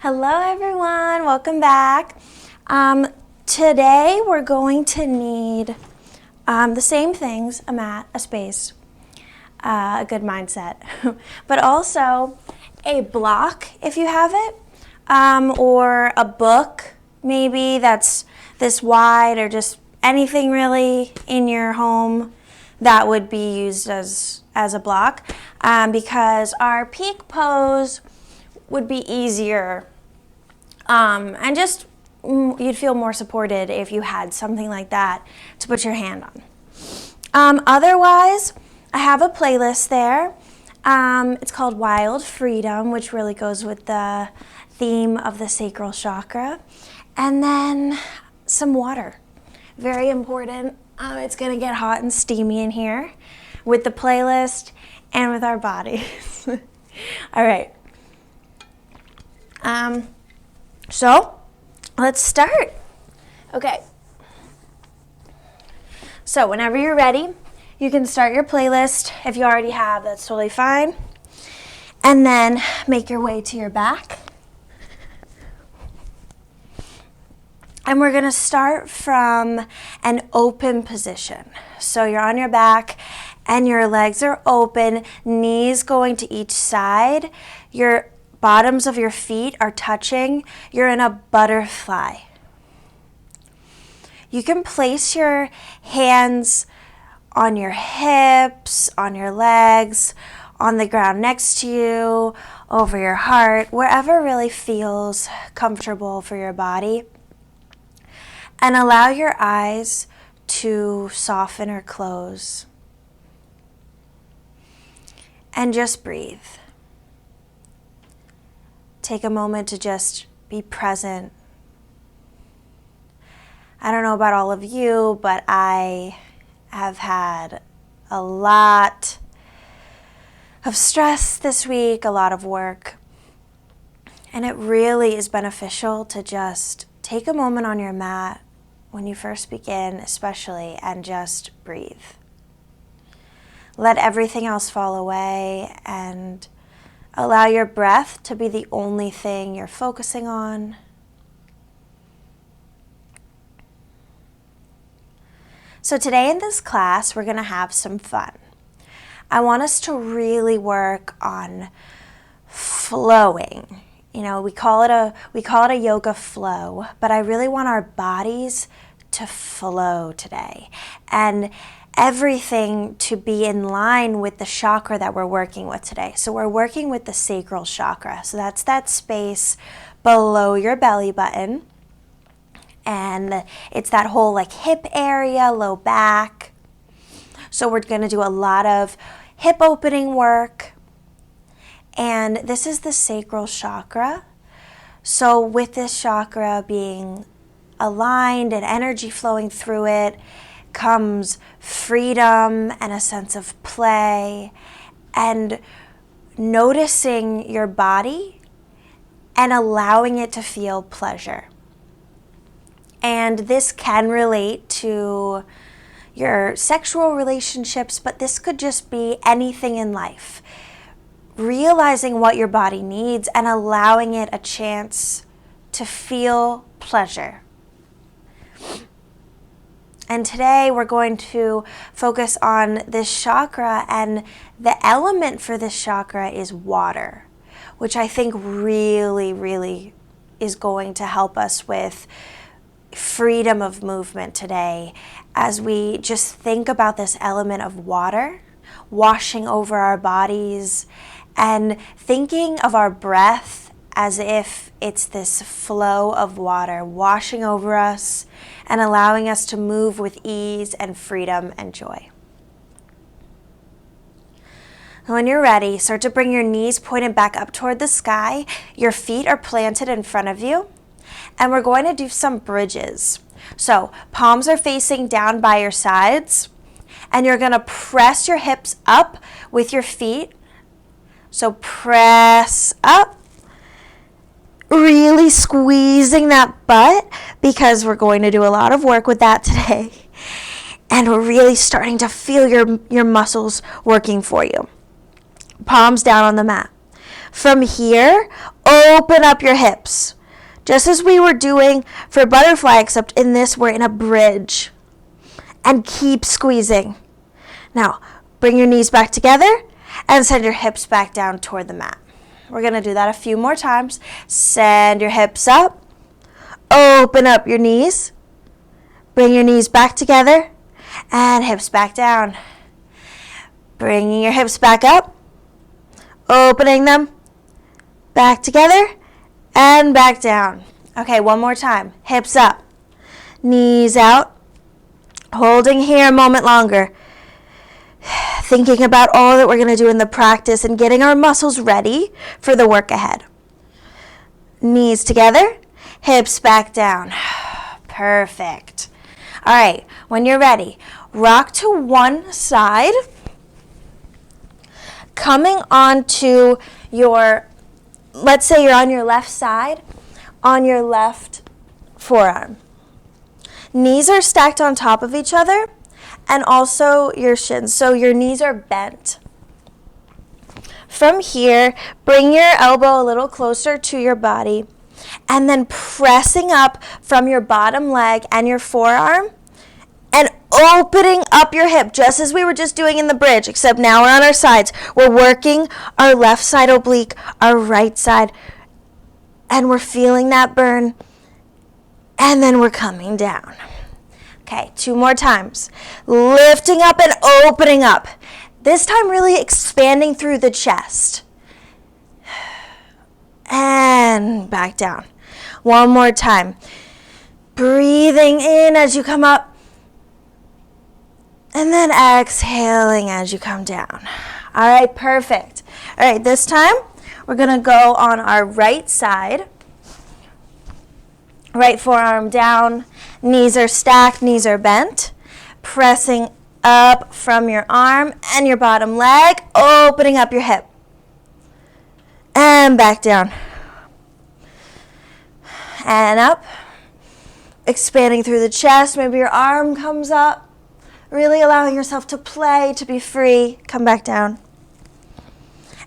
Hello everyone, welcome back. Today we're going to need the same things, a mat, a space, a good mindset, but also a block if you have it, or a book maybe that's this wide, or just anything really in your home that would be used as a block, because our peak pose would be easier, and just you'd feel more supported if you had something like that to put your hand on. Otherwise, I have a playlist there. It's called Wild Freedom, which really goes with the theme of the Sacral Chakra. And then some water, very important. It's gonna get hot and steamy in here with the playlist and with our bodies. All right. So let's start. Okay. So whenever you're ready, you can start your playlist. If you already have, that's totally fine. And then make your way to your back. And we're gonna start from an open position. So you're on your back and your legs are open, knees going to each side. Your bottoms of your feet are touching. You're in a butterfly. You can place your hands on your hips, on your legs, on the ground next to you, over your heart, wherever really feels comfortable for your body. And allow your eyes to soften or close. And just breathe. Take a moment to just be present. I don't know about all of you, but I have had a lot of stress this week, a lot of work. And it really is beneficial to just take a moment on your mat when you first begin, especially, and just breathe. Let everything else fall away and allow your breath to be the only thing you're focusing on. So today in this class, we're going to have some fun. I want us to really work on flowing. You know, we call it a yoga flow, but I really want our bodies to flow today, and everything to be in line with the chakra that we're working with today. So we're working with the Sacral Chakra. So that's that space below your belly button. And it's that whole like hip area, low back. So we're going to do a lot of hip opening work. And this is the Sacral Chakra. So with this chakra being aligned and energy flowing through it, comes freedom and a sense of play and noticing your body and allowing it to feel pleasure. And this can relate to your sexual relationships, but this could just be anything in life. Realizing what your body needs and allowing it a chance to feel pleasure. And today we're going to focus on this chakra, and the element for this chakra is water, which I think really, really is going to help us with freedom of movement today, as we just think about this element of water washing over our bodies and thinking of our breath as if it's this flow of water washing over us and allowing us to move with ease and freedom and joy. When you're ready, start to bring your knees pointed back up toward the sky. Your feet are planted in front of you. And we're going to do some bridges. So palms are facing down by your sides. And you're going to press your hips up with your feet. So press up. Really squeezing that butt, because we're going to do a lot of work with that today. And we're really starting to feel your muscles working for you. Palms down on the mat. From here, open up your hips. Just as we were doing for butterfly, except in this, we're in a bridge. And keep squeezing. Now, bring your knees back together and send your hips back down toward the mat. We're going to do that a few more times. Send your hips up. Open up your knees. Bring your knees back together and hips back down. Bringing your hips back up. Opening them. Back together and back down. Okay, one more time. Hips up. Knees out. Holding here a moment longer. Thinking about all that we're going to do in the practice and getting our muscles ready for the work ahead. Knees together. Hips back down. Perfect. All right, when you're ready, rock to one side. Coming onto your, let's say you're on your left side, on your left forearm. Knees are stacked on top of each other and also your shins, so your knees are bent. From here, bring your elbow a little closer to your body and then pressing up from your bottom leg and your forearm and opening up your hip, just as we were just doing in the bridge, except now we're on our sides. We're working our left side oblique, our right side, and we're feeling that burn, and then we're coming down. Okay, 2 more times. Lifting up and opening up. This time really expanding through the chest. And back down. One more time. Breathing in as you come up. And then exhaling as you come down. All right, perfect. All right, this time we're going to go on our right side. Right forearm down. Knees are stacked, knees are bent. Pressing up from your arm and your bottom leg. Opening up your hip. And back down. And up. Expanding through the chest. Maybe your arm comes up. Really allowing yourself to play, to be free. Come back down.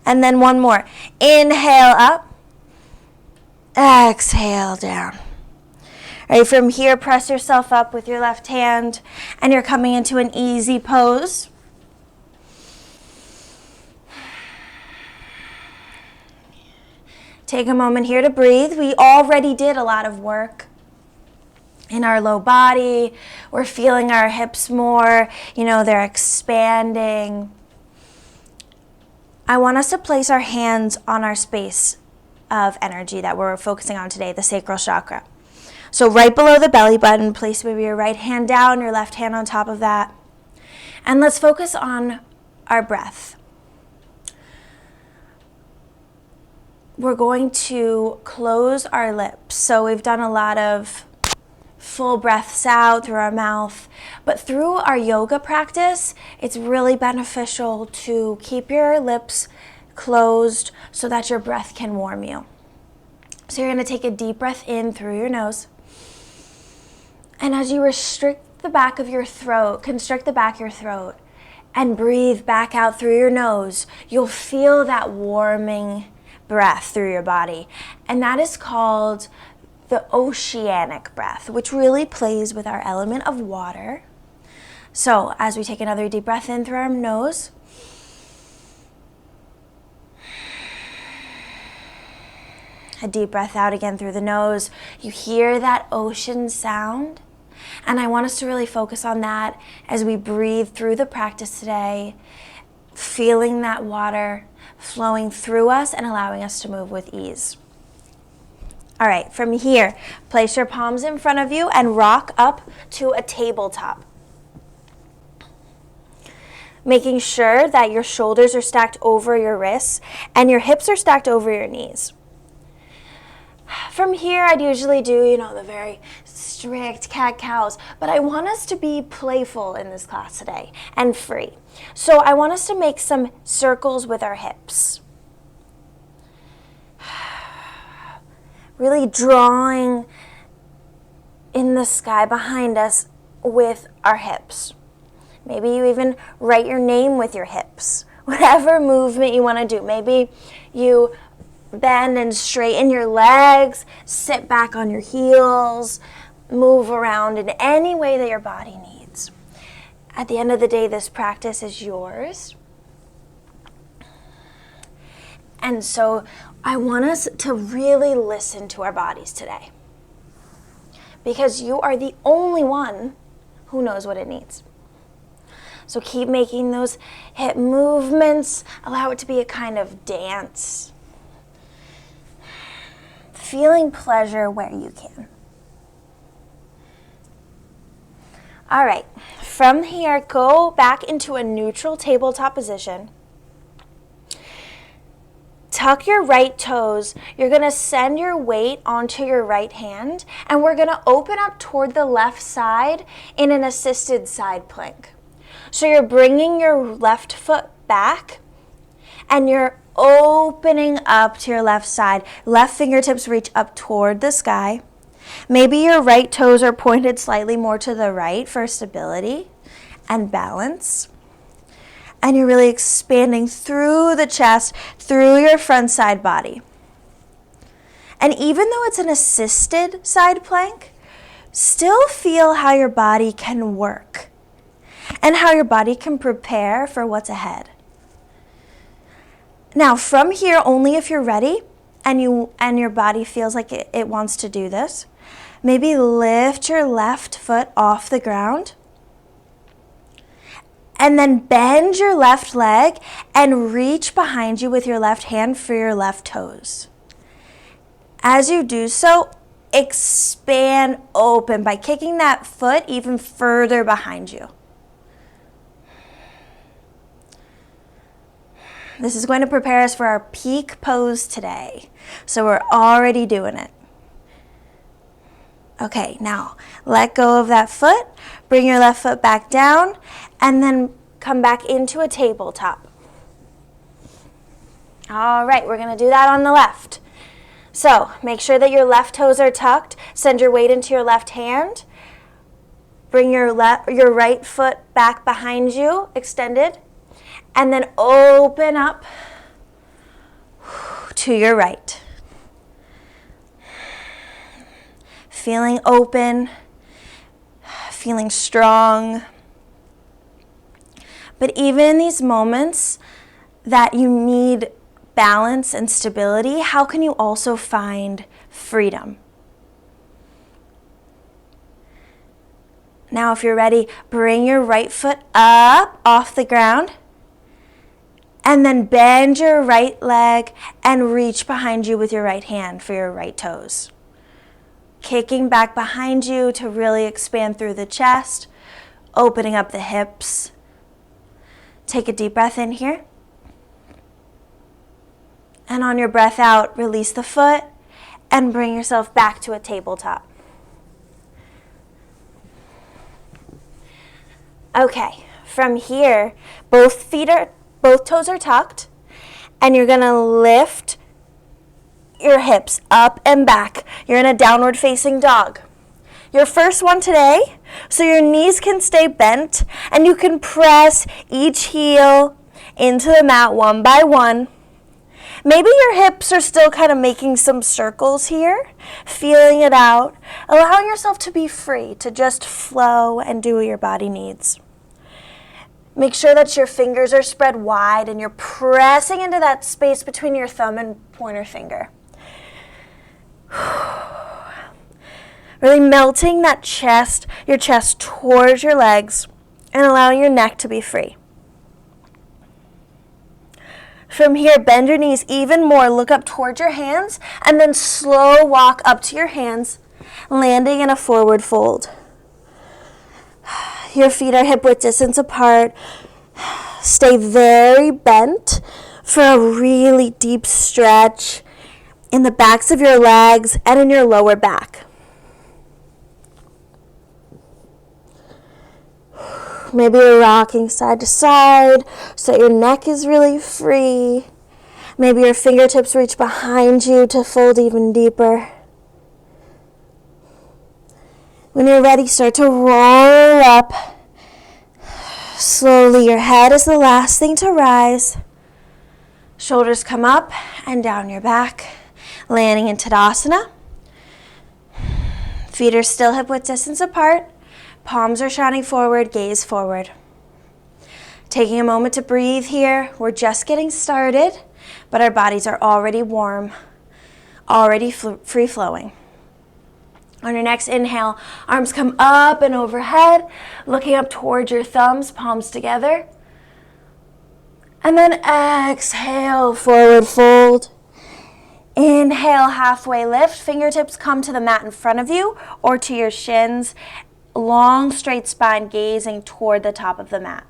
And then one more. Inhale up. Exhale down. All right, from here, press yourself up with your left hand, and you're coming into an easy pose. Take a moment here to breathe. We already did a lot of work in our low body. We're feeling our hips more, they're expanding. I want us to place our hands on our space of energy that we're focusing on today, the sacral chakra. So right below the belly button, place maybe your right hand down, your left hand on top of that. And let's focus on our breath. We're going to close our lips. So we've done a lot of full breaths out through our mouth, but through our yoga practice, it's really beneficial to keep your lips closed so that your breath can warm you. So you're going to take a deep breath in through your nose. And as you constrict the back of your throat, and breathe back out through your nose, you'll feel that warming breath through your body. And that is called the Oceanic Breath, which really plays with our element of water. So as we take another deep breath in through our nose, a deep breath out again through the nose, you hear that ocean sound. And I want us to really focus on that as we breathe through the practice today, feeling that water flowing through us and allowing us to move with ease. All right, from here, place your palms in front of you and rock up to a tabletop. Making sure that your shoulders are stacked over your wrists and your hips are stacked over your knees. From here, I'd usually do, the very strict cat-cows, but I want us to be playful in this class today and free. So I want us to make some circles with our hips. Really drawing in the sky behind us with our hips. Maybe you even write your name with your hips. Whatever movement you want to do. Maybe you bend and straighten your legs, sit back on your heels, move around in any way that your body needs. At the end of the day, this practice is yours. And so I want us to really listen to our bodies today, because you are the only one who knows what it needs. So keep making those hip movements. Allow it to be a kind of dance. Feeling pleasure where you can. All right, from here, go back into a neutral tabletop position. Tuck your right toes. You're going to send your weight onto your right hand, and we're going to open up toward the left side in an assisted side plank. So you're bringing your left foot back, and you're opening up to your left side. Left fingertips reach up toward the sky. Maybe your right toes are pointed slightly more to the right for stability and balance. And you're really expanding through the chest, through your front side body. And even though it's an assisted side plank, still feel how your body can work and how your body can prepare for what's ahead. Now, from here, only if you're ready and your body feels like it wants to do this, maybe lift your left foot off the ground. And then bend your left leg and reach behind you with your left hand for your left toes. As you do so, expand open by kicking that foot even further behind you. This is going to prepare us for our peak pose today. So we're already doing it. Okay, now let go of that foot, bring your left foot back down, and then come back into a tabletop. All right, we're going to do that on the left. So make sure that your left toes are tucked. Send your weight into your left hand. Bring your right foot back behind you, extended, and then open up to your right. Feeling open, feeling strong. But even in these moments that you need balance and stability, how can you also find freedom? Now, if you're ready, bring your right foot up off the ground, and then bend your right leg and reach behind you with your right hand for your right toes. Kicking back behind you to really expand through the chest, opening up the hips. Take a deep breath in here. And on your breath out, release the foot and bring yourself back to a tabletop. Okay, from here, both toes are tucked, and you're gonna lift your hips up and back. You're in a downward facing dog. Your first one today, so your knees can stay bent and you can press each heel into the mat one by one. Maybe your hips are still kind of making some circles here, feeling it out, allowing yourself to be free to just flow and do what your body needs. Make sure that your fingers are spread wide and you're pressing into that space between your thumb and pointer finger. Really melting that your chest towards your legs and allowing your neck to be free. From here, bend your knees even more. Look up towards your hands and then slow walk up to your hands, landing in a forward fold. Your feet are hip width distance apart. Stay very bent for a really deep stretch in the backs of your legs and in your lower back. Maybe you're rocking side to side so that your neck is really free. Maybe your fingertips reach behind you to fold even deeper. When you're ready, start to roll up. Slowly, your head is the last thing to rise. Shoulders come up and down your back, landing in Tadasana. Feet are still hip-width distance apart. Palms are shining forward, gaze forward. Taking a moment to breathe here. We're just getting started, but our bodies are already warm, already free-flowing. On your next inhale, arms come up and overhead, looking up towards your thumbs, palms together. And then exhale, forward fold. Inhale, halfway lift. Fingertips come to the mat in front of you or to your shins. Long, straight spine, gazing toward the top of the mat.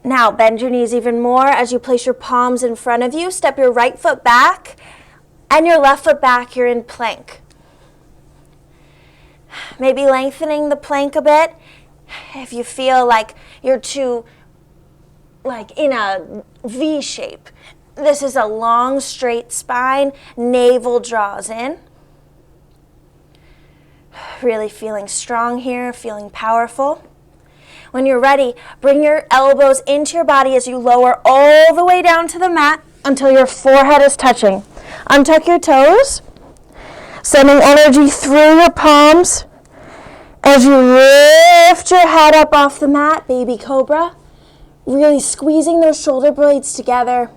Now, bend your knees even more as you place your palms in front of you. Step your right foot back and your left foot back. You're in plank. Maybe lengthening the plank a bit if you feel like you're too in a V shape. This is a long, straight spine. Navel draws in. Really feeling strong here, feeling powerful. When you're ready, bring your elbows into your body as you lower all the way down to the mat until your forehead is touching. Untuck your toes, sending energy through your palms as you lift your head up off the mat, baby cobra. Really squeezing those shoulder blades together,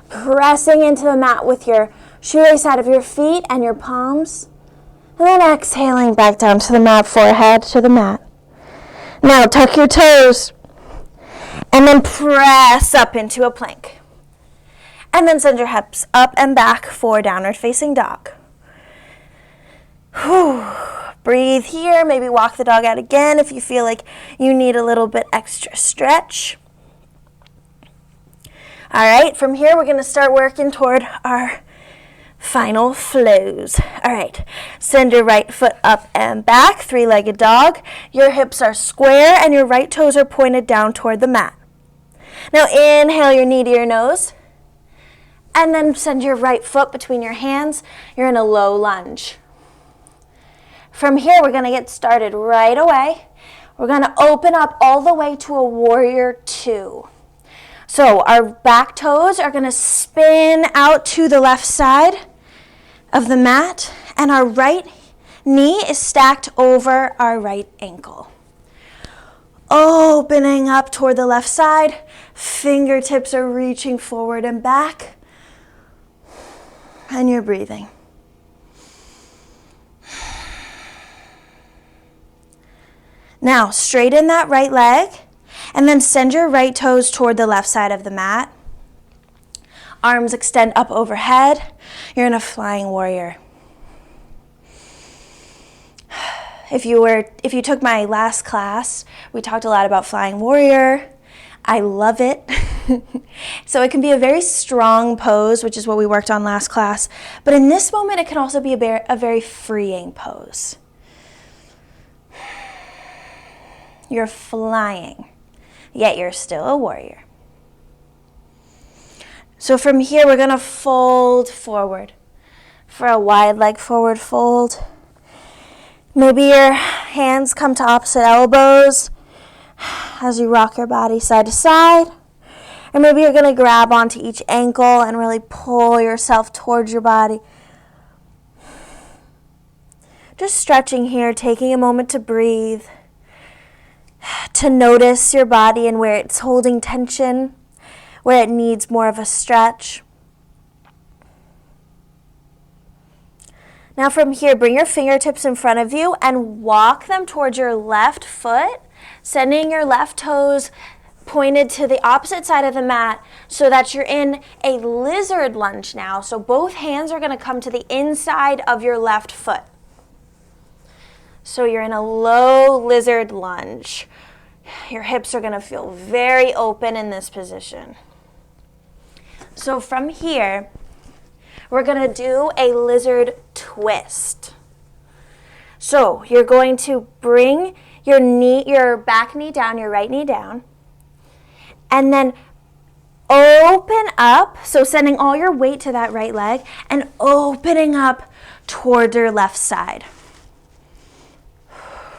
pressing into the mat with your shoelace out of your feet and your palms, and then exhaling back down to the mat, forehead to the mat. Now tuck your toes, and then press up into a plank. And then send your hips up and back for downward facing dog. Whew. Breathe here, maybe walk the dog out again if you feel like you need a little bit extra stretch. All right, from here we're going to start working toward our final flows. All right, send your right foot up and back, three-legged dog. Your hips are square and your right toes are pointed down toward the mat. Now inhale your knee to your nose and then send your right foot between your hands. You're in a low lunge. From here, we're going to get started right away. We're going to open up all the way to a warrior two. So our back toes are going to spin out to the left side of the mat, and our right knee is stacked over our right ankle. Opening up toward the left side, fingertips are reaching forward and back, and you're breathing. Now, straighten that right leg, and then send your right toes toward the left side of the mat. Arms extend up overhead. You're in a flying warrior. If you took my last class, we talked a lot about flying warrior. I love it. So it can be a very strong pose, which is what we worked on last class. But in this moment, it can also be a very freeing pose. You're flying, yet you're still a warrior. So from here, we're going to fold forward for a wide leg forward fold. Maybe your hands come to opposite elbows as you rock your body side to side. Or maybe you're going to grab onto each ankle and really pull yourself towards your body. Just stretching here, taking a moment to breathe, to notice your body and where it's holding tension, where it needs more of a stretch. Now from here, bring your fingertips in front of you and walk them towards your left foot, sending your left toes pointed to the opposite side of the mat so that you're in a lizard lunge now. So both hands are going to come to the inside of your left foot. So you're in a low lizard lunge. Your hips are going to feel very open in this position. So from here, we're going to do a lizard twist. So you're going to bring your back knee down, your right knee down, and then open up, so sending all your weight to that right leg and opening up towards your left side.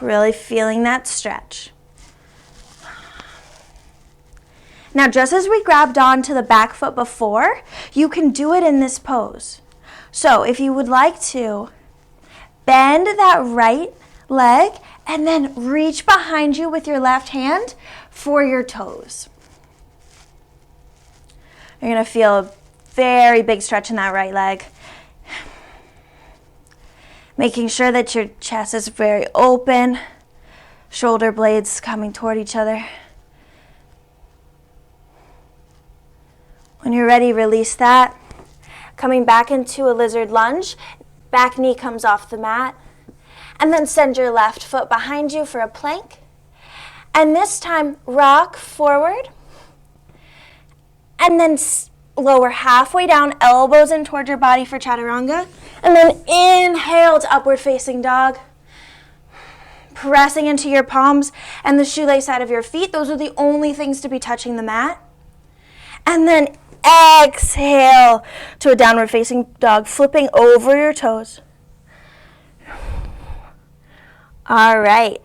Really feeling that stretch. Now, just as we grabbed onto the back foot before, you can do it in this pose. So if you would like to, bend that right leg and then reach behind you with your left hand for your toes. You're going to feel a very big stretch in that right leg. Making sure that your chest is very open, shoulder blades coming toward each other. When you're ready, release that. Coming back into a lizard lunge, back knee comes off the mat. And then send your left foot behind you for a plank. And this time, rock forward. And then lower halfway down, elbows in toward your body for chaturanga. And then inhale to upward facing dog. Pressing into your palms and the shoelace side of your feet. Those are the only things to be touching the mat. And then exhale to a downward facing dog, flipping over your toes. All right.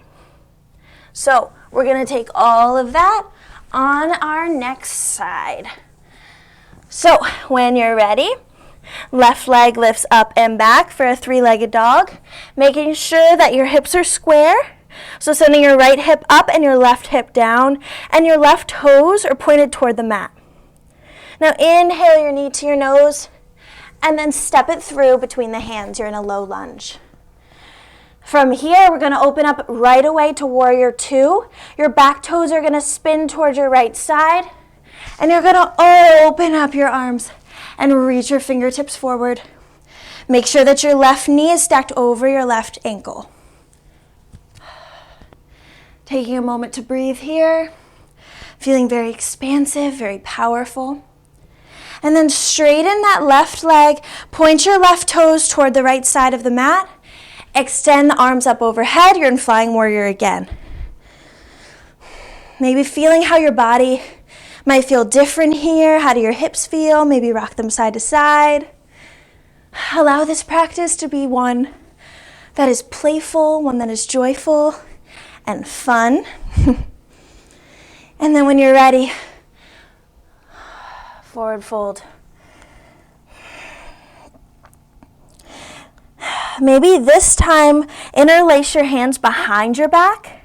So we're going to take all of that on our next side. So when you're ready, left leg lifts up and back for a three-legged dog, making sure that your hips are square. So sending your right hip up and your left hip down, and your left toes are pointed toward the mat. Now inhale your knee to your nose, and then step it through between the hands. You're in a low lunge. From here, we're going to open up right away to Warrior Two. Your back toes are going to spin towards your right side, and you're going to open up your arms and reach your fingertips forward. Make sure that your left knee is stacked over your left ankle. Taking a moment to breathe here, feeling very expansive, very powerful. And then straighten that left leg, point your left toes toward the right side of the mat, extend the arms up overhead. You're in Flying Warrior again. Maybe feeling how your body might feel different here. How do your hips feel? Maybe rock them side to side. Allow this practice to be one that is playful, one that is joyful and fun. And then when you're ready, forward fold. Maybe this time interlace your hands behind your back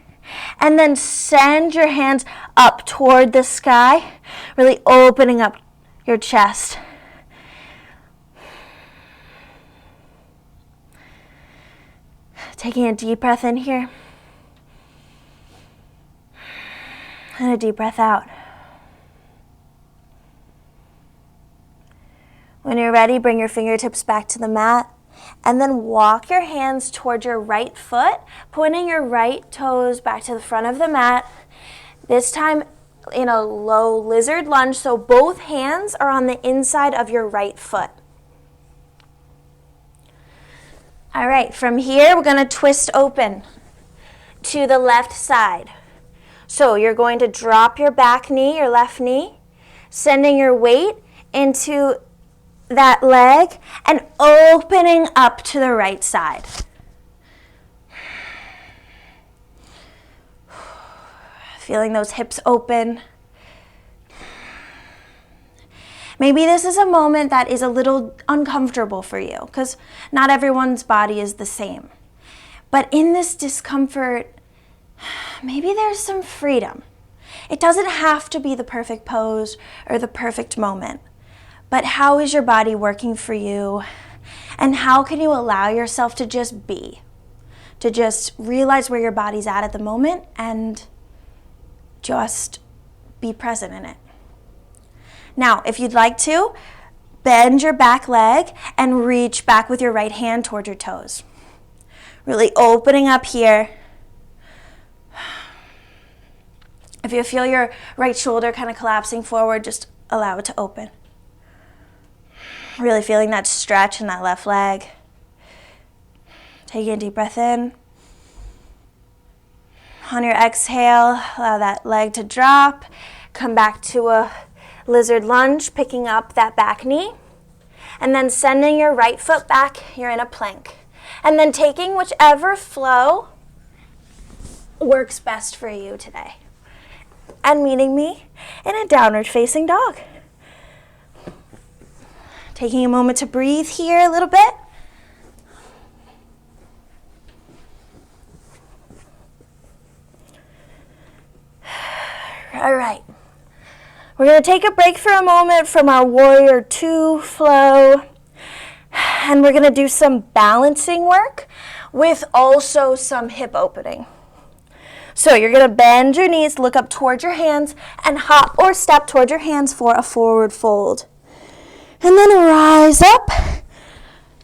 and then send your hands up toward the sky, really opening up your chest. Taking a deep breath in here and a deep breath out. When you're ready, bring your fingertips back to the mat and then walk your hands towards your right foot, pointing your right toes back to the front of the mat. This time in a low lizard lunge, so both hands are on the inside of your right foot. All right, from here, we're going to twist open to the left side. So you're going to drop your back knee, your left knee, sending your weight into that leg and opening up to the right side. Feeling those hips open. Maybe this is a moment that is a little uncomfortable for you because not everyone's body is the same. But in this discomfort, maybe there's some freedom. It doesn't have to be the perfect pose or the perfect moment. But how is your body working for you? And how can you allow yourself to just be? To just realize where your body's at the moment and just be present in it. Now, if you'd like to, bend your back leg and reach back with your right hand toward your toes. Really opening up here. If you feel your right shoulder kind of collapsing forward, just allow it to open. Really feeling that stretch in that left leg. Taking a deep breath in. On your exhale, allow that leg to drop. Come back to a lizard lunge, picking up that back knee. And then sending your right foot back, you're in a plank. And then taking whichever flow works best for you today. and meeting me in a downward facing dog. Taking a moment to breathe here a little bit. All right. We're going to take a break for a moment from our Warrior 2 flow. And we're going to do some balancing work with also some hip opening. So you're going to bend your knees, look up towards your hands, and hop or step towards your hands for a forward fold. And then rise up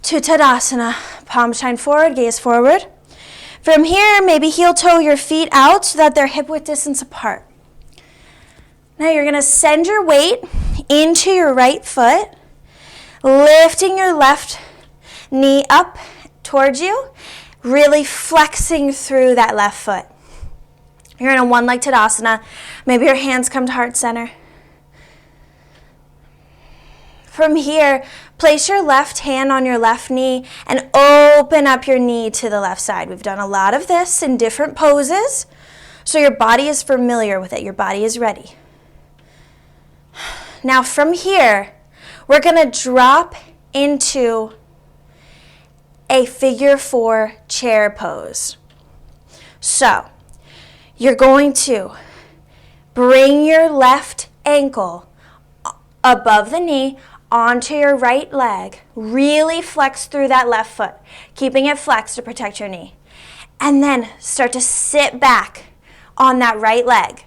to Tadasana. Palms shine forward, gaze forward. From here, maybe heel toe your feet out so that they're hip width distance apart. Now you're going to send your weight into your right foot, lifting your left knee up towards you, really flexing through that left foot. You're in a one-leg Tadasana. Maybe your hands come to heart center. From here, place your left hand on your left knee and open up your knee to the left side. We've done a lot of this in different poses, so your body is familiar with it. Your body is ready. Now from here, we're going to drop into a figure 4 chair pose. So you're going to bring your left ankle above the knee onto your right leg. Really flex through that left foot, keeping it flexed to protect your knee. And then start to sit back on that right leg.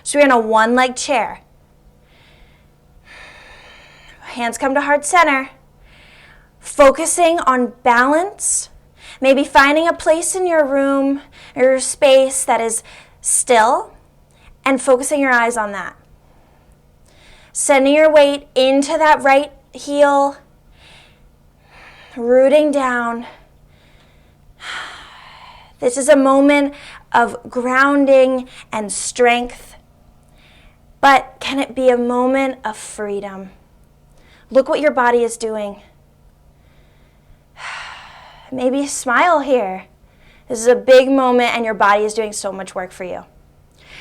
So you're in a one-leg chair. Hands come to heart center. Focusing on balance. Maybe finding a place in your room or your space that is still and focusing your eyes on that. Sending your weight into that right heel, rooting down. This is a moment of grounding and strength, but can it be a moment of freedom? Look what your body is doing. Maybe smile here. This is a big moment and your body is doing so much work for you.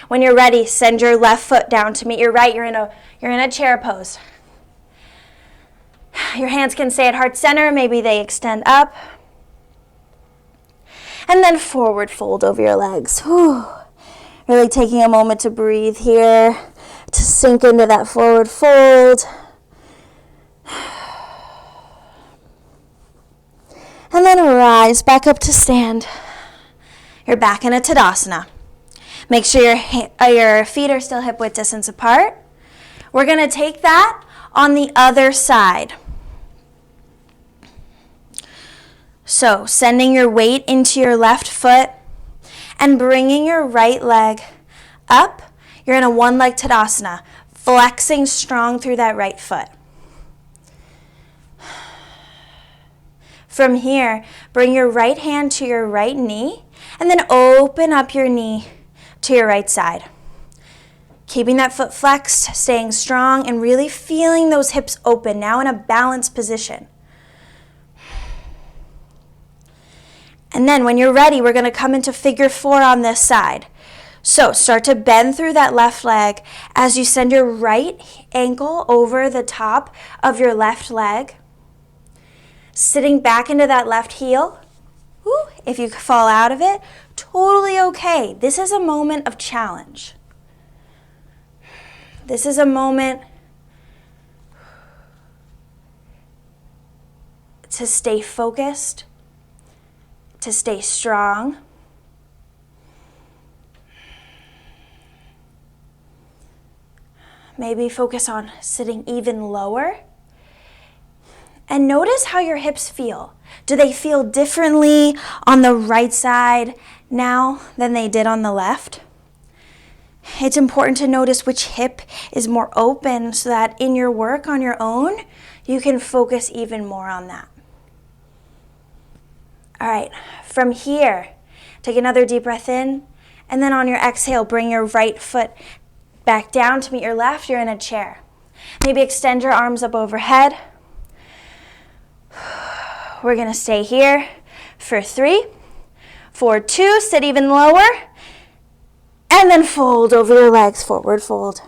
When you're ready, send your left foot down to meet your right. You're in a chair pose. Your hands can stay at heart center. Maybe they extend up. And then forward fold over your legs. Whew. Really taking a moment to breathe here, to sink into that forward fold. And then rise back up to stand. You're back in a Tadasana. Make sure your feet are still hip width distance apart. We're going to take that on the other side. So sending your weight into your left foot and bringing your right leg up. You're in a one-leg Tadasana, flexing strong through that right foot. From here, bring your right hand to your right knee and then open up your knee to your right side. Keeping that foot flexed, staying strong, and really feeling those hips open, now in a balanced position. And then when you're ready, we're going to come into figure 4 on this side. So start to bend through that left leg as you send your right ankle over the top of your left leg. Sitting back into that left heel. Woo, if you fall out of it, totally okay. This is a moment of challenge. This is a moment to stay focused, to stay strong. Maybe focus on sitting even lower. And notice how your hips feel. Do they feel differently on the right side now than they did on the left? It's important to notice which hip is more open so that in your work on your own, you can focus even more on that. All right, from here, take another deep breath in, and then on your exhale, bring your right foot back down to meet your left. You're in a chair. Maybe extend your arms up overhead. We're going to stay here for 3, for 2, sit even lower, And then fold over your legs, forward fold.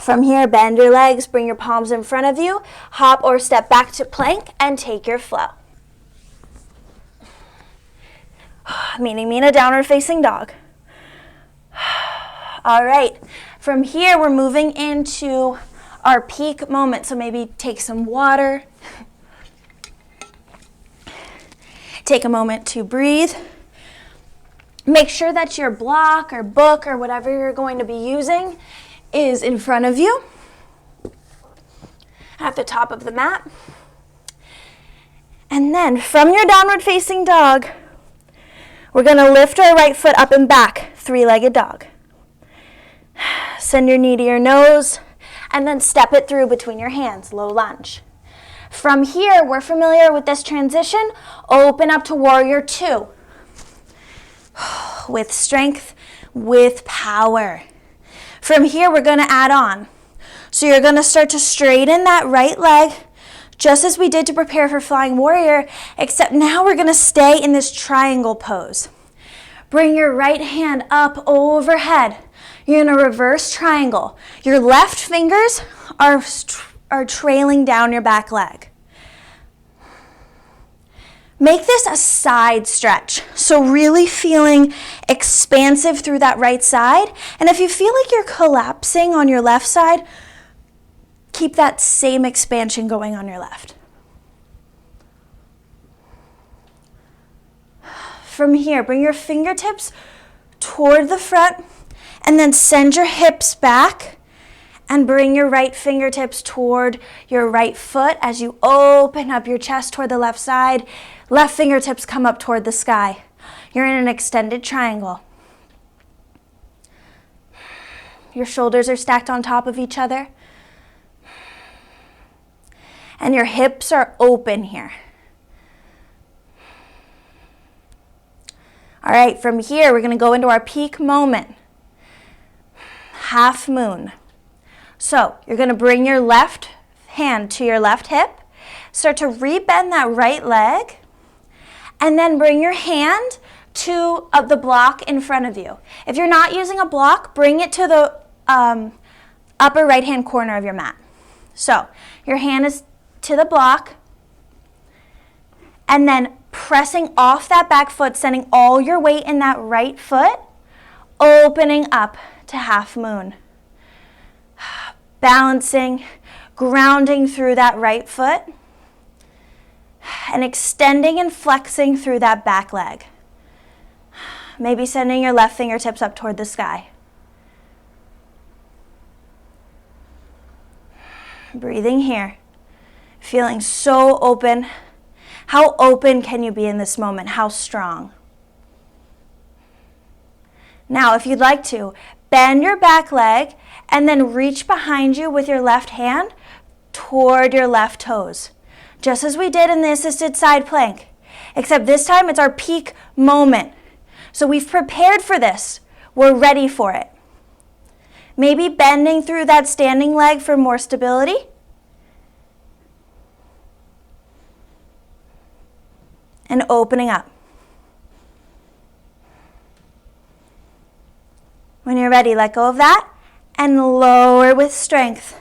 From here, bend your legs, bring your palms in front of you, hop or step back to plank, and take your flow. Meena, downward facing dog. All right, from here, we're moving into our peak moment. So maybe take some water. Take a moment to breathe. Make sure that your block or book or whatever you're going to be using is in front of you at the top of the mat. And then from your downward facing dog, we're going to lift our right foot up and back, three-legged dog. Send your knee to your nose and then step it through between your hands, low lunge. From here, we're familiar with this transition. Open up to warrior two. With strength, with power. From here, we're going to add on. So you're going to start to straighten that right leg, just as we did to prepare for flying warrior, except now we're going to stay in this triangle pose. Bring your right hand up overhead. You're in a reverse triangle. Your left fingers are trailing down your back leg. Make this a side stretch, so really feeling expansive through that right side. And if you feel like you're collapsing on your left side, keep that same expansion going on your left. From here, bring your fingertips toward the front and then send your hips back and bring your right fingertips toward your right foot as you open up your chest toward the left side. Left fingertips come up toward the sky. You're in an extended triangle. Your shoulders are stacked on top of each other. And your hips are open here. All right, from here, we're going to go into our peak moment. Half moon. So you're going to bring your left hand to your left hip. Start to rebend that right leg. And then bring your hand to the block in front of you. If you're not using a block, bring it to the upper right-hand corner of your mat. So your hand is to the block. And then pressing off that back foot, sending all your weight in that right foot, opening up to half moon. Balancing, grounding through that right foot, and extending and flexing through that back leg. Maybe sending your left fingertips up toward the sky. Breathing here. Feeling so open. How open can you be in this moment? How strong? Now, if you'd like to, bend your back leg and then reach behind you with your left hand toward your left toes. Just as we did in the assisted side plank, except this time it's our peak moment. So we've prepared for this. We're ready for it. Maybe bending through that standing leg for more stability. And opening up. When you're ready, let go of that and lower with strength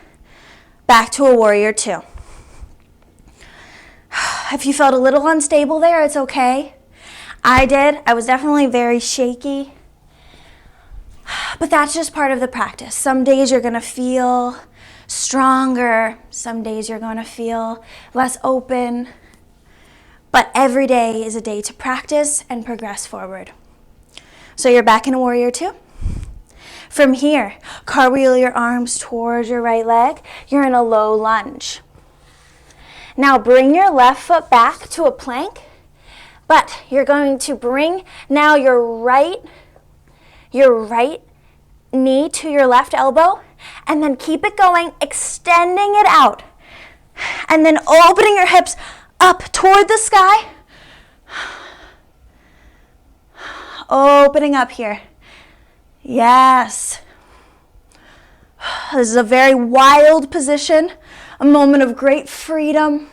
back to a warrior two. If you felt a little unstable there, it's okay. I did. I was definitely very shaky. But that's just part of the practice. Some days you're going to feel stronger. Some days you're going to feel less open. But every day is a day to practice and progress forward. So you're back in a warrior two. From here, cartwheel your arms towards your right leg. You're in a low lunge. Now bring your left foot back to a plank, but you're going to bring now your right knee to your left elbow, and then keep it going, extending it out, and then opening your hips up toward the sky. Opening up here. Yes. This is a very wild position, a moment of great freedom.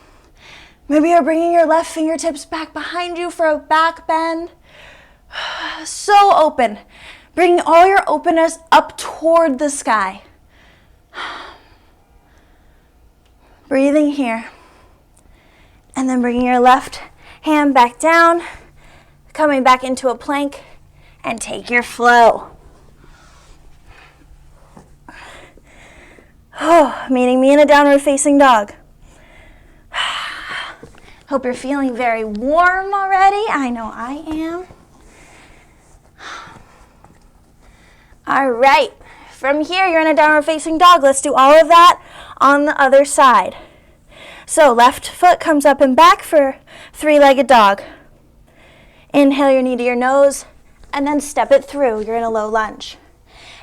Maybe you're bringing your left fingertips back behind you for a back bend. So open. Bring all your openness up toward the sky. Breathing here. And then bringing your left hand back down, coming back into a plank, and take your flow. Oh, meeting me in a downward facing dog. Hope you're feeling very warm already. I know I am. All right, from here you're in a downward facing dog. Let's do all of that on the other side. So left foot comes up and back for three-legged dog. Inhale your knee to your nose and then step it through. You're in a low lunge.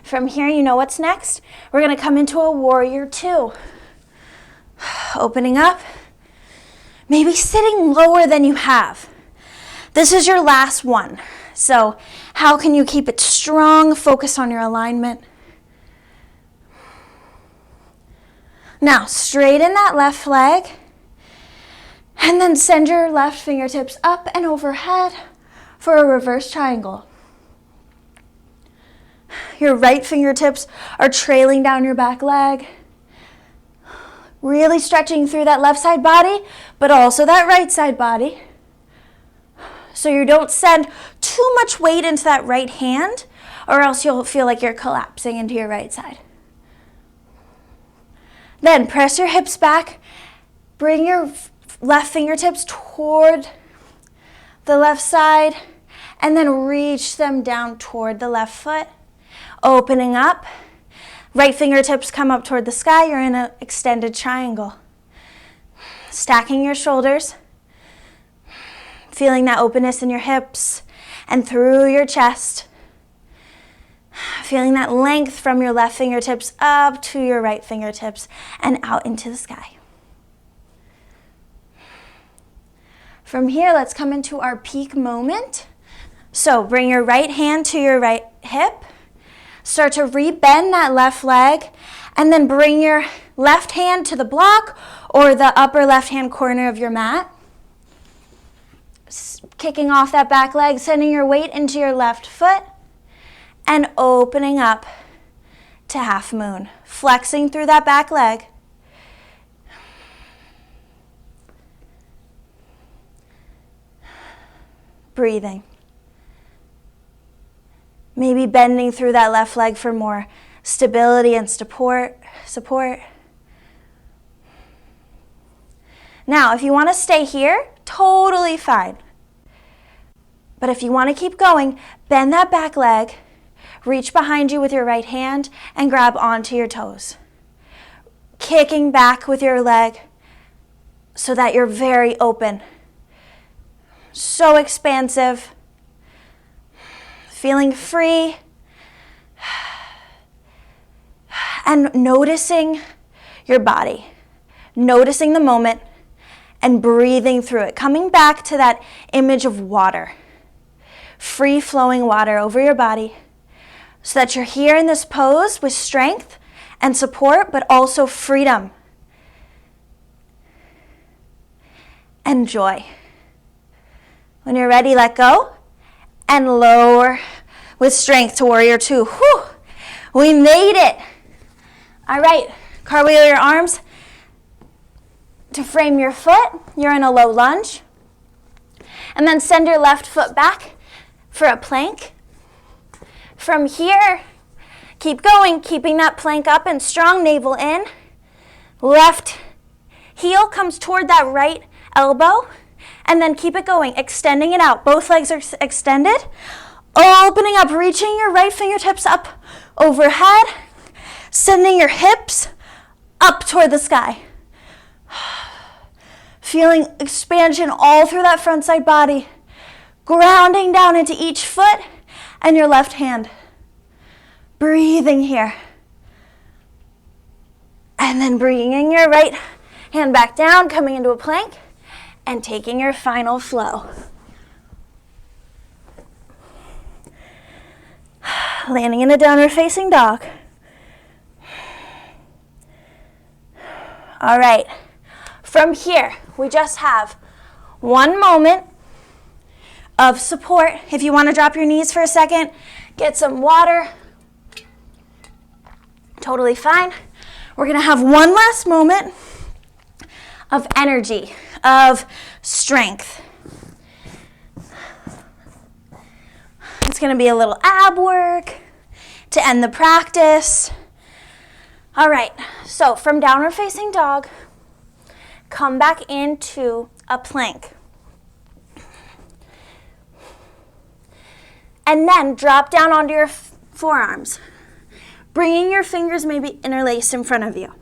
From here, you know what's next? We're gonna come into a warrior two. Opening up, maybe sitting lower than you have. This is your last one. So how can you keep it strong? Focus on your alignment. Now, straighten that left leg and then send your left fingertips up and overhead for a reverse triangle. Your right fingertips are trailing down your back leg. Really stretching through that left side body, but also that right side body. So you don't send too much weight into that right hand, or else you'll feel like you're collapsing into your right side. Then press your hips back, bring your left fingertips toward the left side, and then reach them down toward the left foot. Opening up, right fingertips come up toward the sky, you're in an extended triangle. Stacking your shoulders, feeling that openness in your hips and through your chest. Feeling that length from your left fingertips up to your right fingertips and out into the sky. From here, let's come into our peak moment. So bring your right hand to your right hip. Start to re-bend that left leg and then bring your left hand to the block or the upper left-hand corner of your mat. Kicking off that back leg, sending your weight into your left foot and opening up to half moon. Flexing through that back leg. Breathing. Maybe bending through that left leg for more stability and support. Now, if you want to stay here, totally fine. But if you want to keep going, bend that back leg, reach behind you with your right hand, and grab onto your toes. Kicking back with your leg so that you're very open. So expansive. Feeling free. And noticing your body. Noticing the moment and breathing through it. Coming back to that image of water. Free flowing water over your body so that you're here in this pose with strength and support, but also freedom and joy. When you're ready, let go and lower with strength to warrior two. Whew, we made it. All right, cartwheel your arms to frame your foot. You're in a low lunge. And then send your left foot back for a plank. From here, keep going, keeping that plank up and strong, navel in. Left heel comes toward that right elbow, and then keep it going, extending it out. Both legs are extended. Opening up, reaching your right fingertips up overhead, sending your hips up toward the sky. Feeling expansion all through that front side body. Grounding down into each foot and your left hand. Breathing here. And then bringing your right hand back down, coming into a plank, and taking your final flow. Landing in a downward facing dog. All right. From here, we just have one moment of support. If you want to drop your knees for a second, get some water. Totally fine. We're gonna have one last moment of energy, of strength. It's gonna be a little ab work to end the practice. All right, so from downward facing dog, come back into a plank. And then drop down onto your forearms, bringing your fingers maybe interlaced in front of you.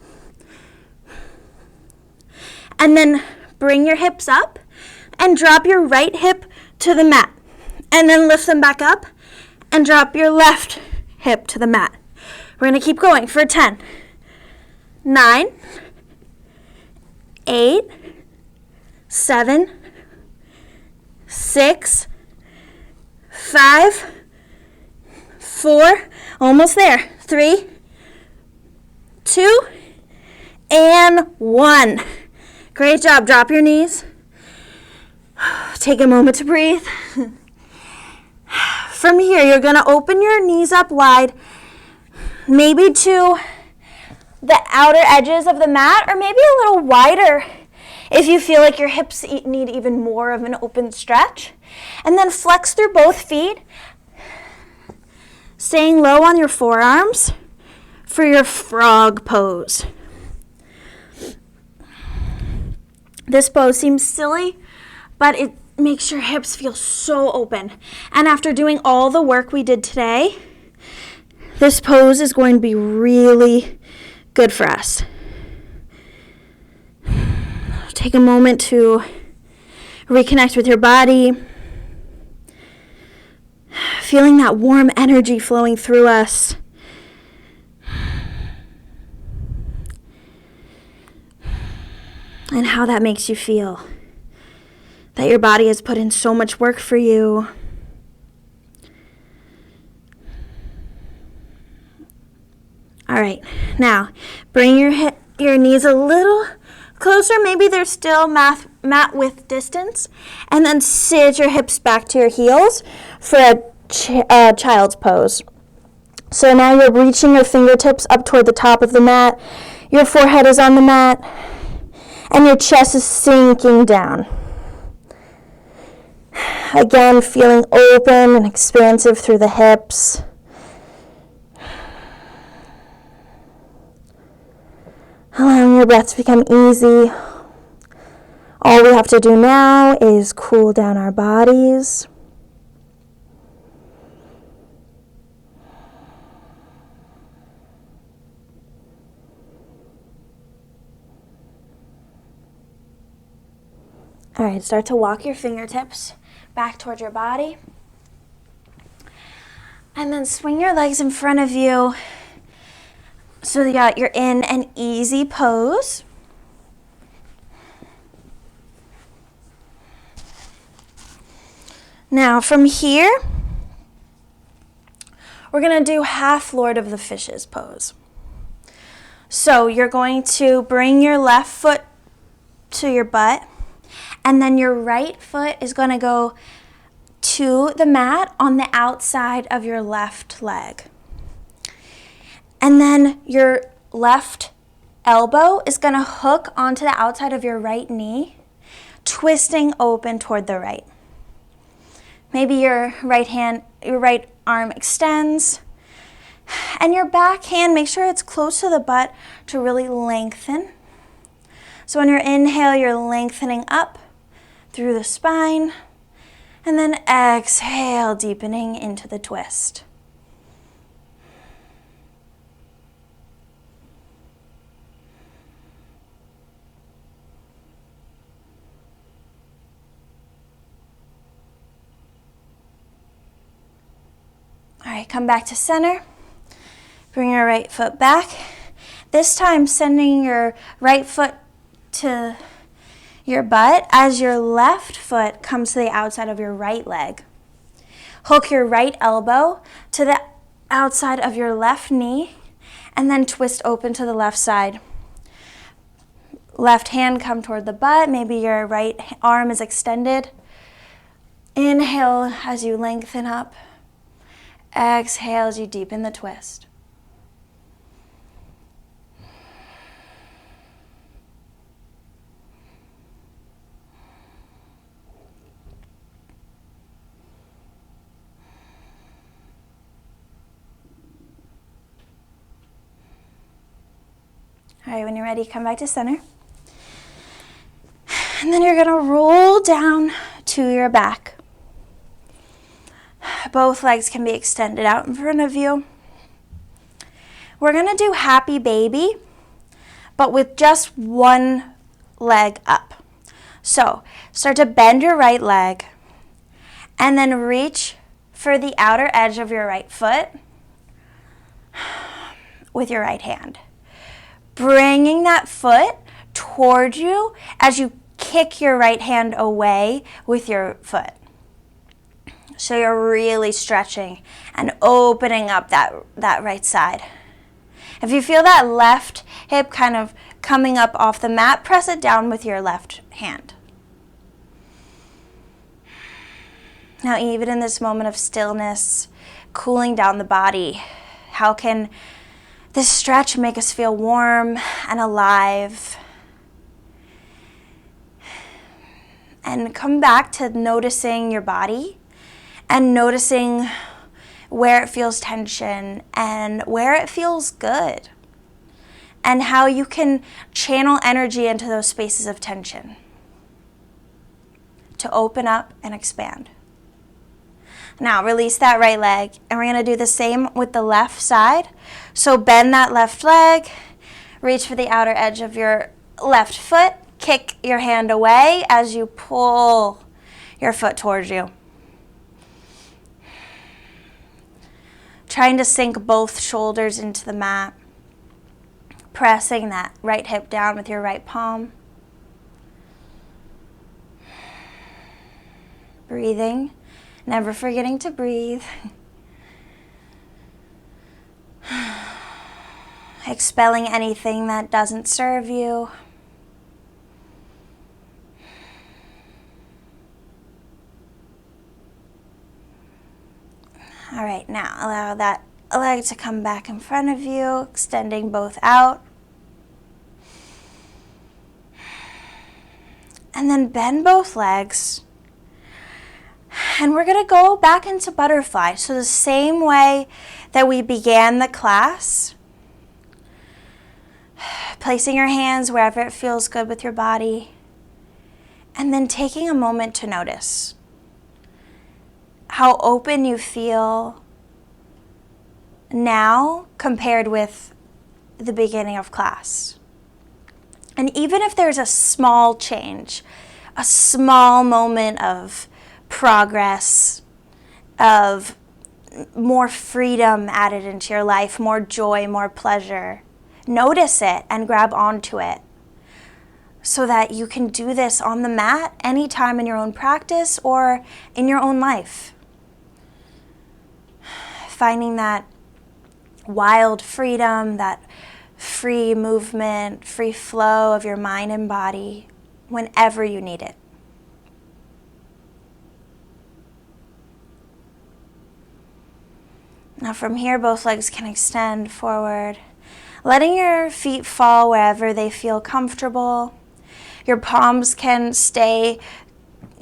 And then bring your hips up and drop your right hip to the mat. And then lift them back up and drop your left hip to the mat. We're gonna keep going for 10, 9, 8, 7, 6, 5, 4, almost there, 3, 2, and 1. Great job. Drop your knees. Take a moment to breathe. From here, you're going to open your knees up wide, maybe to the outer edges of the mat, or maybe a little wider if you feel like your hips need even more of an open stretch. And then flex through both feet, staying low on your forearms for your frog pose. This pose seems silly, but it makes your hips feel so open. And after doing all the work we did today, this pose is going to be really good for us. Take a moment to reconnect with your body, feeling that warm energy flowing through us. And how that makes you feel. That your body has put in so much work for you. All right, now bring your knees a little closer. Maybe they're still mat width distance. And then sit your hips back to your heels for a child's pose. So now you're reaching your fingertips up toward the top of the mat. Your forehead is on the mat. And your chest is sinking down. Again, feeling open and expansive through the hips. Allowing your breath to become easy. All we have to do now is cool down our bodies. All right, start to walk your fingertips back towards your body. And then swing your legs in front of you so that you're in an easy pose. Now from here, we're going to do half Lord of the Fishes pose. So you're going to bring your left foot to your butt. And then your right foot is going to go to the mat on the outside of your left leg. And then your left elbow is going to hook onto the outside of your right knee, twisting open toward the right. Maybe your right arm extends. And your back hand, make sure it's close to the butt to really lengthen. So on your inhale, you're lengthening up through the spine, and then exhale, deepening into the twist. All right, come back to center. Bring your right foot back. This time, sending your right foot to your butt as your left foot comes to the outside of your right leg. Hook your right elbow to the outside of your left knee and then twist open to the left side. Left hand come toward the butt. Maybe your right arm is extended. Inhale as you lengthen up. Exhale as you deepen the twist. All right, when you're ready, come back to center. And then you're gonna roll down to your back. Both legs can be extended out in front of you. We're gonna do happy baby, but with just one leg up. So start to bend your right leg and then reach for the outer edge of your right foot with your right hand. Bringing that foot toward you as you kick your right hand away with your foot. So you're really stretching and opening up that right side. If you feel that left hip kind of coming up off the mat, press it down with your left hand. Now, even in this moment of stillness, cooling down the body, how can this stretch make us feel warm and alive? And come back to noticing your body and noticing where it feels tension and where it feels good, and how you can channel energy into those spaces of tension to open up and expand. Now release that right leg, and we're gonna do the same with the left side. So bend that left leg, reach for the outer edge of your left foot, kick your hand away as you pull your foot towards you. Trying to sink both shoulders into the mat, pressing that right hip down with your right palm. Breathing. Never forgetting to breathe. Expelling anything that doesn't serve you. All right, now allow that leg to come back in front of you, extending both out. And then bend both legs. And we're gonna go back into butterfly. So the same way that we began the class, placing your hands wherever it feels good with your body, and then taking a moment to notice how open you feel now compared with the beginning of class. And even if there's a small change, a small moment of progress, of more freedom added into your life, more joy, more pleasure, notice it and grab onto it so that you can do this on the mat anytime in your own practice or in your own life. Finding that wild freedom, that free movement, free flow of your mind and body whenever you need it. Now from here, both legs can extend forward, letting your feet fall wherever they feel comfortable. Your palms can stay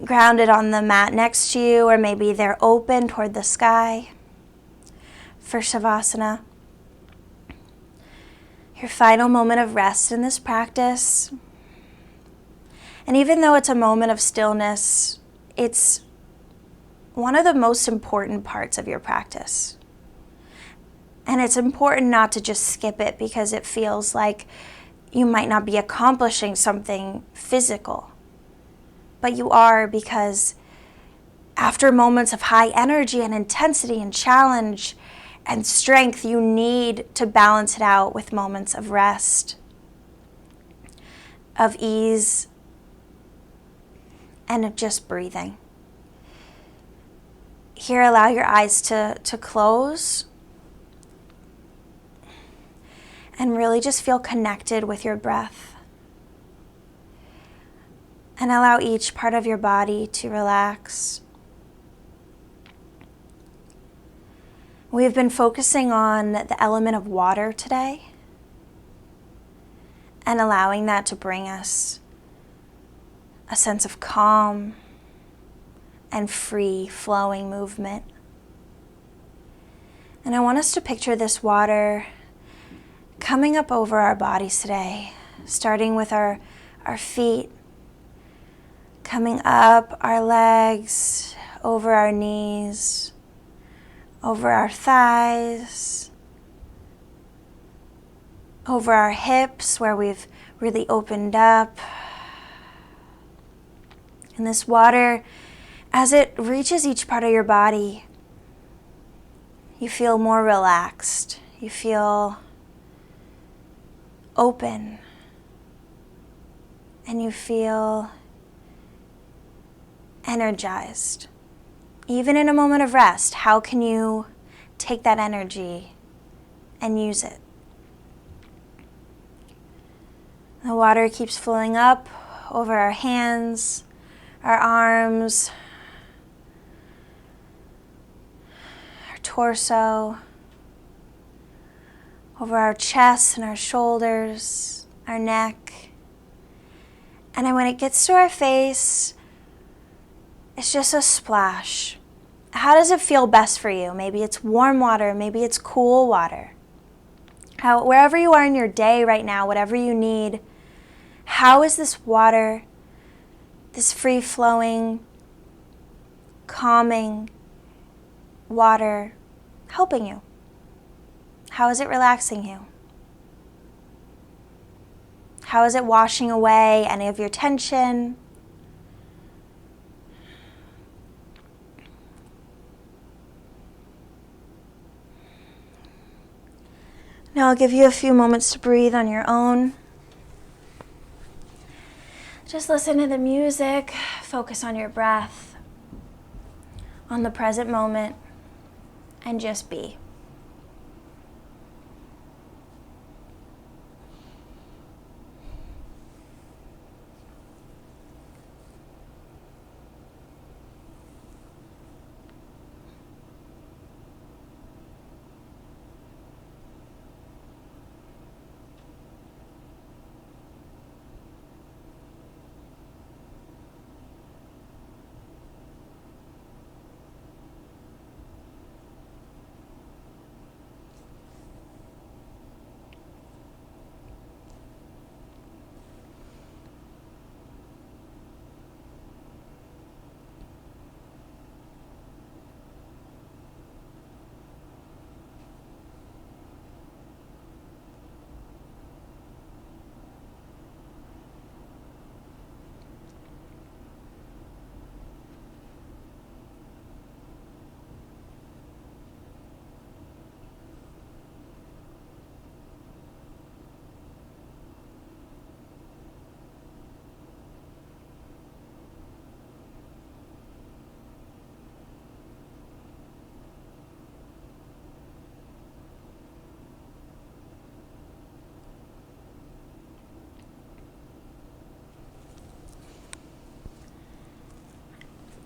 grounded on the mat next to you, or maybe they're open toward the sky for Savasana. Your final moment of rest in this practice. And even though it's a moment of stillness, it's one of the most important parts of your practice. And it's important not to just skip it because it feels like you might not be accomplishing something physical. But you are, because after moments of high energy and intensity and challenge and strength, you need to balance it out with moments of rest, of ease, and of just breathing. Here, allow your eyes to close and really just feel connected with your breath. And allow each part of your body to relax. We've been focusing on the element of water today and allowing that to bring us a sense of calm and free flowing movement. And I want us to picture this water coming up over our bodies today, starting with our feet, coming up our legs, over our knees, over our thighs, over our hips where we've really opened up. And this water, as it reaches each part of your body, you feel more relaxed. You feel open. And you feel energized. Even in a moment of rest, how can you take that energy and use it? The water keeps flowing up over our hands, our arms, our torso, over our chest and our shoulders, our neck. And then when it gets to our face, it's just a splash. How does it feel best for you? Maybe it's warm water, maybe it's cool water. Wherever you are in your day right now, whatever you need, how is this water, this free-flowing, calming water helping you? How is it relaxing you? How is it washing away any of your tension? Now I'll give you a few moments to breathe on your own. Just listen to the music, focus on your breath, on the present moment, and just be.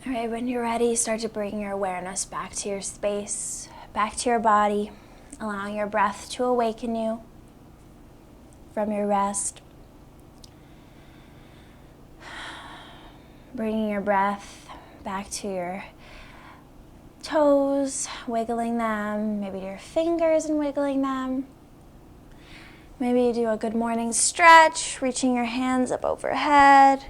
All right, when you're ready, start to bring your awareness back to your space, back to your body, allowing your breath to awaken you from your rest. Bringing your breath back to your toes, wiggling them, maybe to your fingers and wiggling them. Maybe you do a good morning stretch, reaching your hands up overhead,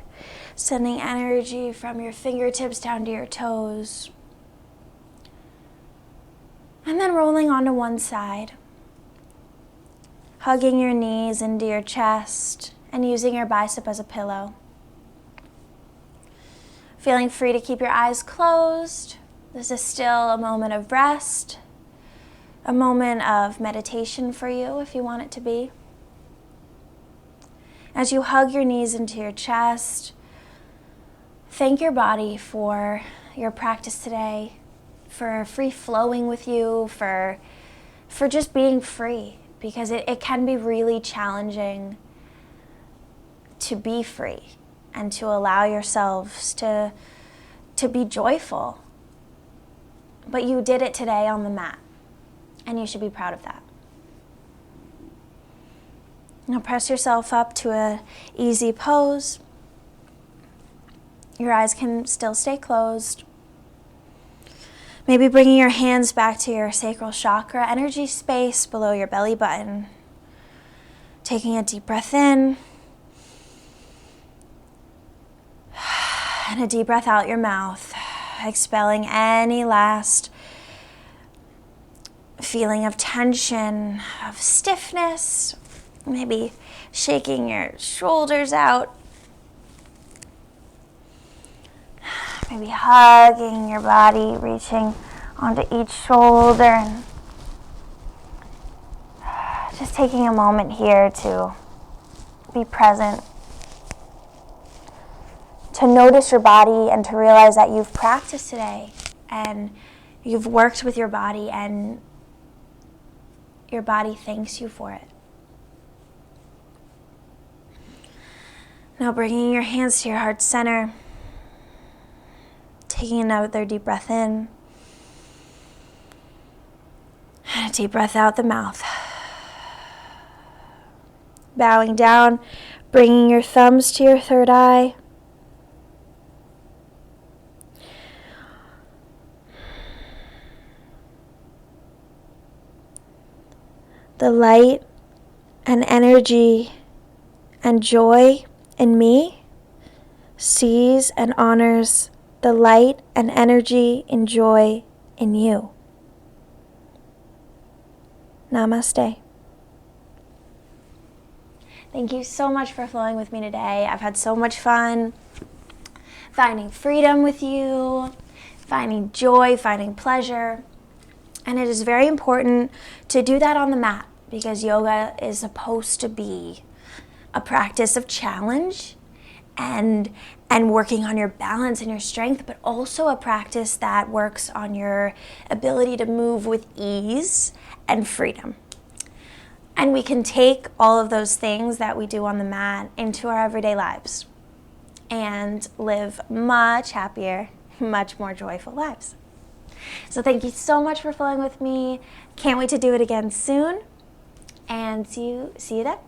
sending energy from your fingertips down to your toes. And then rolling onto one side, hugging your knees into your chest and using your bicep as a pillow. Feeling free to keep your eyes closed. This is still a moment of rest, a moment of meditation for you if you want it to be. As you hug your knees into your chest, thank your body for your practice today, for free flowing with you, for just being free, because it can be really challenging to be free and to allow yourselves to be joyful. But you did it today on the mat. And you should be proud of that. Now press yourself up to an easy pose. Your eyes can still stay closed. Maybe bringing your hands back to your sacral chakra, energy space below your belly button. Taking a deep breath in. And a deep breath out your mouth. Expelling any last feeling of tension, of stiffness. Maybe shaking your shoulders out. Maybe hugging your body, reaching onto each shoulder, and just taking a moment here to be present, to notice your body and to realize that you've practiced today and you've worked with your body and your body thanks you for it. Now bringing your hands to your heart center. Taking another deep breath in, and a deep breath out the mouth. Bowing down, bringing your thumbs to your third eye. The light and energy and joy in me sees and honors the light and energy and joy in you. Namaste. Thank you so much for flowing with me today. I've had so much fun finding freedom with you, finding joy, finding pleasure. And it is very important to do that on the mat because yoga is supposed to be a practice of challenge and working on your balance and your strength, but also a practice that works on your ability to move with ease and freedom. And we can take all of those things that we do on the mat into our everyday lives and live much happier, much more joyful lives. So thank you so much for flowing with me. Can't wait to do it again soon. And see you then.